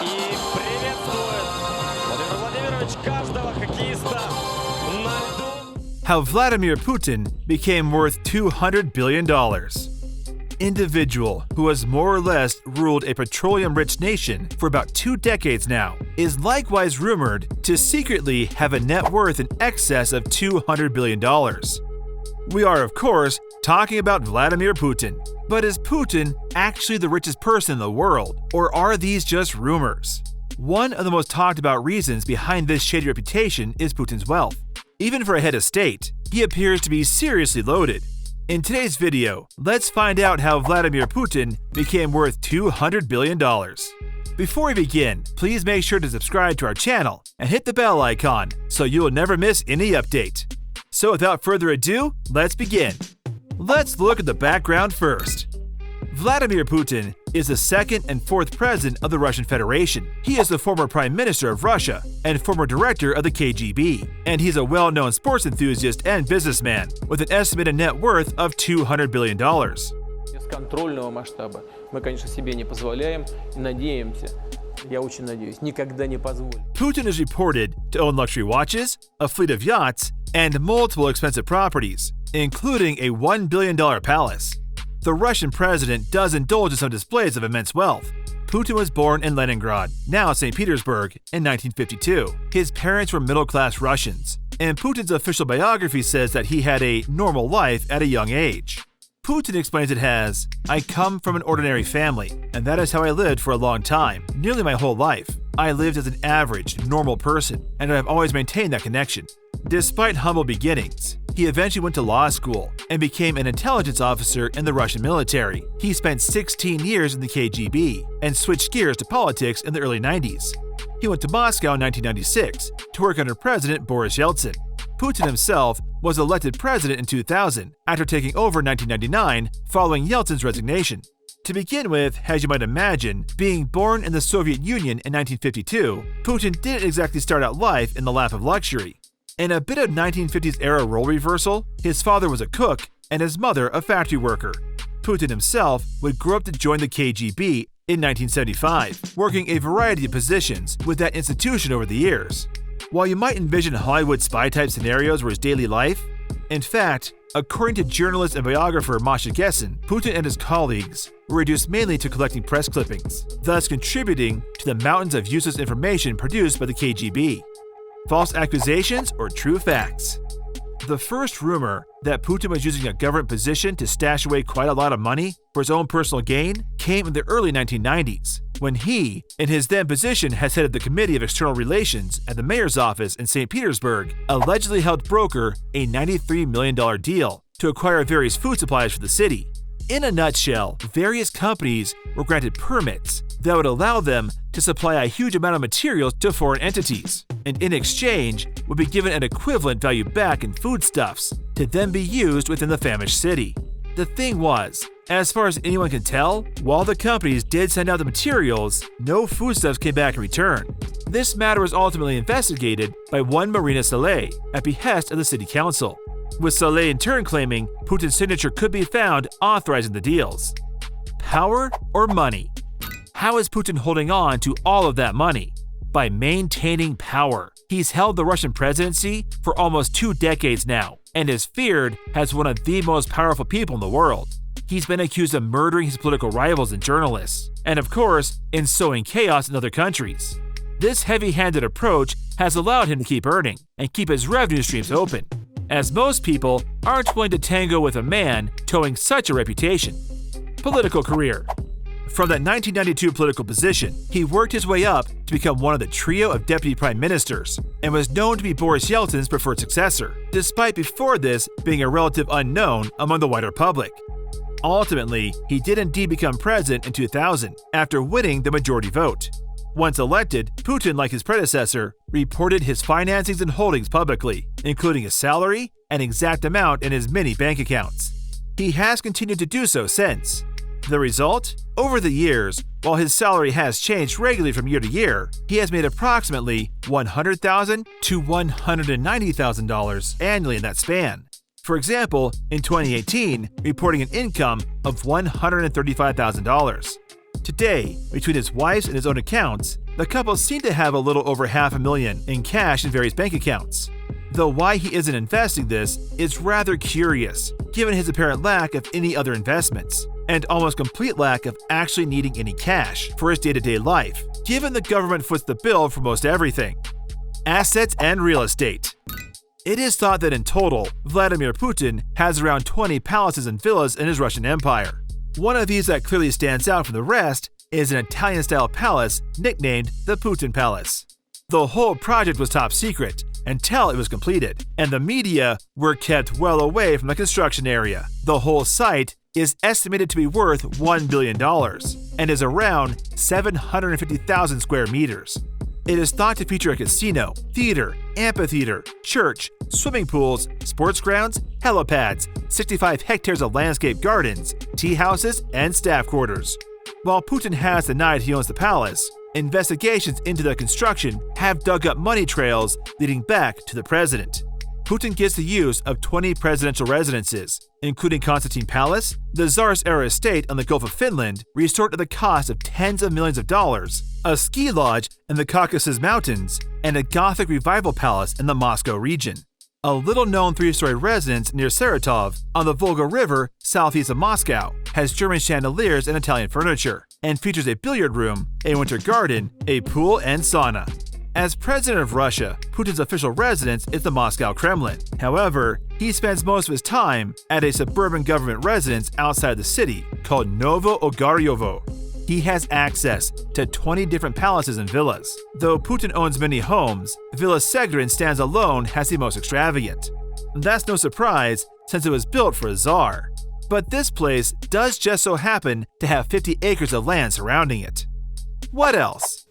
И приветствует Владимир Владимирович каждого хоккеиста на льду. How Vladimir Putin became worth $200 billion. Individual who has more or less ruled a petroleum-rich nation for about 2 decades now is likewise rumored to secretly have a net worth in excess of $200 billion. We are, of course, talking about Vladimir Putin. But is Putin actually the richest person in the world, or are these just rumors? One of the most talked about reasons behind this shady reputation is Putin's wealth. Even for a head of state, he appears to be seriously loaded. In today's video, let's find out how Vladimir Putin became worth $200 billion. Before we begin, please make sure to subscribe to our channel and hit the bell icon so you will never miss any update. So without further ado, let's begin. Let's look at the background first. Vladimir Putin is the second and fourth president of the Russian Federation. He is the former prime minister of Russia and former director of the KGB. And he's a well-known sports enthusiast and businessman with an estimated net worth of $200 billion. Бесконтрольного масштаба мы, конечно, себе не позволяем и надеемся, я очень надеюсь, никогда не позволим. Putin is reported to own luxury watches, a fleet of yachts, and multiple expensive properties, including a $1 billion palace. The Russian president does indulge in some displays of immense wealth. Putin was born in Leningrad, now St. Petersburg, in 1952. His parents were middle-class Russians, and Putin's official biography says that he had a normal life at a young age. Putin explains it as, "I come from an ordinary family, and that is how I lived for a long time, nearly my whole life. I lived as an average, normal person, and I've always maintained that connection." Despite humble beginnings, he eventually went to law school and became an intelligence officer in the Russian military. He spent 16 years in the KGB and switched gears to politics in the early 90s. He went to Moscow in 1996 to work under President Boris Yeltsin. Putin himself was elected president in 2000 after taking over in 1999 following Yeltsin's resignation. To begin with, as you might imagine, being born in the Soviet Union in 1952, Putin didn't exactly start out life in the lap of luxury. In a bit of 1950s-era role reversal, his father was a cook and his mother a factory worker. Putin himself would grow up to join the KGB in 1975, working a variety of positions with that institution over the years. While you might envision Hollywood spy-type scenarios were his daily life, in fact, according to journalist and biographer Masha Gessen, Putin and his colleagues were reduced mainly to collecting press clippings, thus contributing to the mountains of useless information produced by the KGB. False accusations or true facts? The first rumor that Putin was using a government position to stash away quite a lot of money for his own personal gain came in the early 1990s, when he, in his then position as head of the Committee of External Relations at the mayor's office in St. Petersburg, allegedly helped broker a $93 million deal to acquire various food supplies for the city. In a nutshell, various companies were granted permits that would allow them to supply a huge amount of materials to foreign entities, and in exchange would be given an equivalent value back in foodstuffs to then be used within the famished city. The thing was, as far as anyone can tell, while the companies did send out the materials, no foodstuffs came back in return. This matter was ultimately investigated by one Marina Saleh at behest of the city council, with Saleh in turn claiming Putin's signature could be found authorizing the deals. Power or money? How is Putin holding on to all of that money? By maintaining power. He's held the Russian presidency for almost 2 decades now, and is feared as one of the most powerful people in the world. He's been accused of murdering his political rivals and journalists, and of course, in sowing chaos in other countries. This heavy-handed approach has allowed him to keep earning and keep his revenue streams open, as most people aren't willing to tango with a man towing such a reputation. Political career. From that 1992 political position, he worked his way up to become one of the trio of deputy prime ministers and was known to be Boris Yeltsin's preferred successor, despite before this being a relative unknown among the wider public. Ultimately, he did indeed become president in 2000 after winning the majority vote. Once elected, Putin, like his predecessor, reported his financings and holdings publicly, including his salary and exact amount in his many bank accounts. He has continued to do so since. The result? Over the years, while his salary has changed regularly from year to year, he has made approximately $100,000 to $190,000 annually in that span. For example, in 2018, reporting an income of $135,000. Today, between his wife's and his own accounts, the couple seem to have a little over $500,000 in cash in various bank accounts. Though why he isn't investing this is rather curious, given his apparent lack of any other investments, and almost complete lack of actually needing any cash for his day-to-day life, given the government foots the bill for most everything. Assets and real estate. It is thought that in total, Vladimir Putin has around 20 palaces and villas in his Russian empire. One of these that clearly stands out from the rest is an Italian-style palace nicknamed the Putin Palace. The whole project was top secret until it was completed, and the media were kept well away from the construction area. The whole site is estimated to be worth $1 billion and is around 750,000 square meters. It is thought to feature a casino, theater, amphitheater, church, swimming pools, sports grounds, helipads, 65 hectares of landscape gardens, tea houses, and staff quarters. While Putin has denied he owns the palace, investigations into the construction have dug up money trails leading back to the president. Putin gets the use of 20 presidential residences, including Constantine Palace, the Tsar's-era estate on the Gulf of Finland, restored at the cost of tens of millions of dollars, a ski lodge in the Caucasus Mountains, and a Gothic revival palace in the Moscow region. A little-known three-story residence near Saratov on the Volga River southeast of Moscow has German chandeliers and Italian furniture, and features a billiard room, a winter garden, a pool, and sauna. As president of Russia, Putin's official residence is the Moscow Kremlin. However, he spends most of his time at a suburban government residence outside the city called Novo Ogaryovo. He has access to 20 different palaces and villas. Though Putin owns many homes, Villa Segrin stands alone as the most extravagant. That's no surprise since it was built for a czar. But this place does just so happen to have 50 acres of land surrounding it. What else?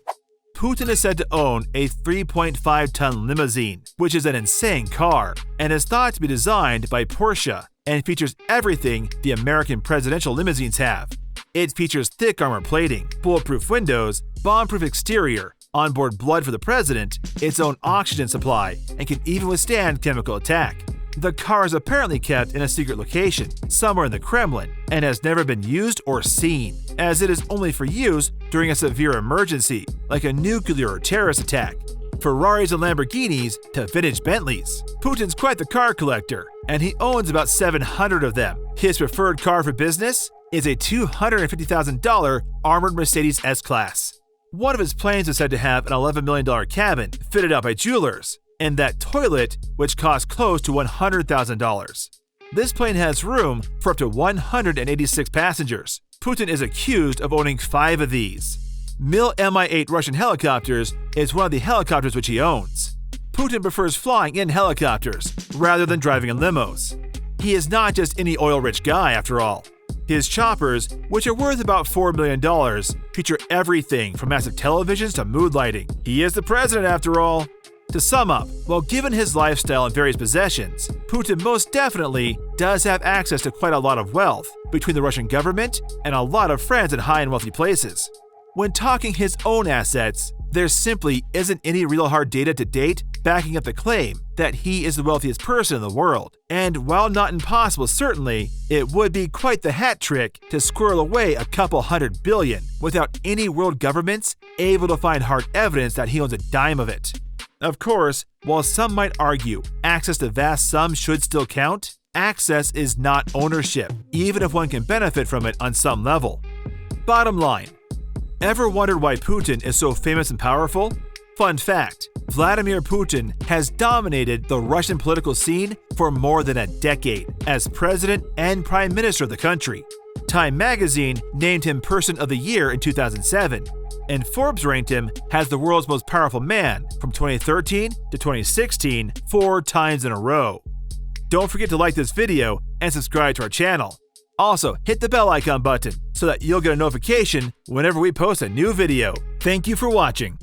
Putin is said to own a 3.5-ton limousine, which is an insane car, and is thought to be designed by Porsche and features everything the American presidential limousines have. It features thick armor plating, bulletproof windows, bomb-proof exterior, onboard blood for the president, its own oxygen supply, and can even withstand chemical attack. The car is apparently kept in a secret location, somewhere in the Kremlin, and has never been used or seen, as it is only for use during a severe emergency, like a nuclear or terrorist attack. Ferraris and Lamborghinis to vintage Bentleys. Putin's quite the car collector, and he owns about 700 of them. His preferred car for business is a $250,000 armored Mercedes S-Class. One of his planes is said to have an $11 million cabin fitted out by jewelers, and that toilet, which costs close to $100,000. This plane has room for up to 186 passengers. Putin is accused of owning 5 of these. Mi-8 Russian helicopters is one of the helicopters which he owns. Putin prefers flying in helicopters rather than driving in limos. He is not just any oil-rich guy after all. His choppers, which are worth about $4 million, feature everything from massive televisions to mood lighting. He is the president after all. To sum up, while given his lifestyle and various possessions, Putin most definitely does have access to quite a lot of wealth between the Russian government and a lot of friends in high and wealthy places. When talking his own assets, there simply isn't any real hard data to date backing up the claim that he is the wealthiest person in the world. And while not impossible certainly, it would be quite the hat trick to squirrel away a couple $100 billion without any world governments able to find hard evidence that he owns a dime of it. Of course, while some might argue access to vast sums should still count, access is not ownership, even if one can benefit from it on some level. Bottom line, ever wondered why Putin is so famous and powerful? Fun fact, Vladimir Putin has dominated the Russian political scene for more than a decade as president and prime minister of the country. Time magazine named him Person of the Year in 2007, and Forbes ranked him as the world's most powerful man from 2013 to 2016 4 times in a row. Don't forget to like this video and subscribe to our channel. Also, hit the bell icon button so that you'll get a notification whenever we post a new video. Thank you for watching.